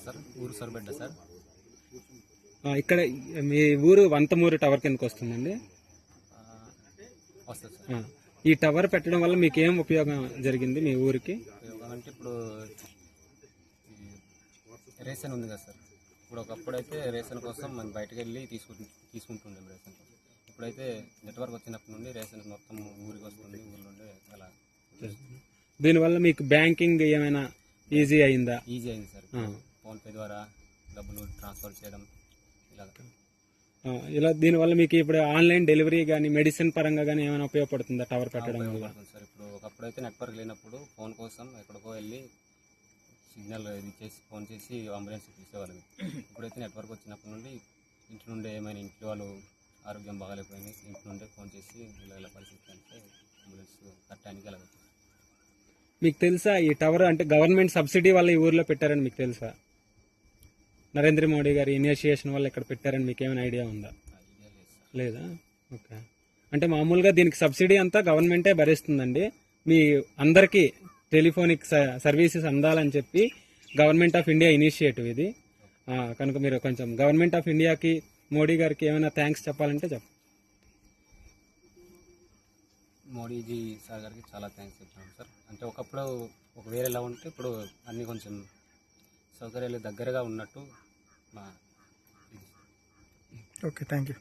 Sir ఊరు సొరబిడ్డ sir. ఇక్కడ మీ ఊరు వంతమూరు టవర్ కిందకి వస్తుందండి. వస్తుంది సార్. ఈ టవర్ పెట్టడం వల్ల మీకు ఏం ఉపయోగం జరిగింది మీ ఊరికి? ఉపయోగం అంటే ఇప్పుడు రేషన్ ఉంది కదా సార్. ఇప్పుడు ఒకప్పుడు అయితే రేషన్ కోసం మనం బయటకు వెళ్ళి తీసుకుంటుండే రేషన్ కోసం. ఇప్పుడైతే నెట్వర్క్ వచ్చినప్పటి నుండి రేషన్ మొత్తం ఊరికి వస్తుంది. ఊరి నుండి అలా దీనివల్ల మీకు బ్యాంకింగ్ ఏమైనా ఈజీ అయిందా? ఈజీ అయింది సార్. ఫోన్పే ద్వారా డబ్బులు ట్రాన్స్ఫర్ చేయడం ఇలా దీనివల్ల మీకు ఇప్పుడు ఆన్లైన్ డెలివరీ కానీ మెడిసిన్ పరంగా కానీ ఏమైనా ఉపయోగపడుతుందా టవర్ పెట్టడం వల్ల? సార్ ఇప్పుడు ఒకప్పుడు అయితే నెట్వర్క్ లేనప్పుడు ఫోన్ కోసం ఎక్కడికో వెళ్ళి సిగ్నల్ ఇది చేసి ఫోన్ చేసి అంబులెన్స్ పిలిచేవాళ్ళం. ఇప్పుడైతే నెట్వర్క్ వచ్చినప్పటి నుండి ఇంటి నుండి ఏమైనా ఇంట్లో వాళ్ళు ఆరోగ్యం బాగాలేకపోయింది ఇంటి నుండే ఫోన్ చేసి ఇలా పరిస్థితి అంటే అంబులెన్స్ కట్టడానికి అలా. మీకు తెలుసా ఈ టవర్ అంటే గవర్నమెంట్ సబ్సిడీ వల్ల ఈ ఊర్లో పెట్టారని మీకు తెలుసా? నరేంద్ర మోడీ గారి ఇనిషియేషన్ వల్ల ఇక్కడ పెట్టారని మీకు ఏమైనా ఐడియా ఉందా? లేదా? ఓకే. అంటే మామూలుగా దీనికి సబ్సిడీ అంతా గవర్నమెంటే భరిస్తుందండి. మీ అందరికీ టెలిఫోనిక్ సర్వీసెస్ అందాలని చెప్పి గవర్నమెంట్ ఆఫ్ ఇండియా ఇనిషియేటివ్ ఇది. కనుక మీరు కొంచెం గవర్నమెంట్ ఆఫ్ ఇండియాకి మోడీ గారికి ఏమైనా థ్యాంక్స్ చెప్పాలంటే చెప్పండి. మోడీజీ సార్ గారికి చాలా థ్యాంక్స్ చెప్తాను సార్. అంటే ఒకప్పుడు ఒక వేరేలా ఉంటే ఇప్పుడు అన్నీ కొంచెం సౌకర్యాలు దగ్గరగా ఉన్నట్టు మా ఓకే. Thank you.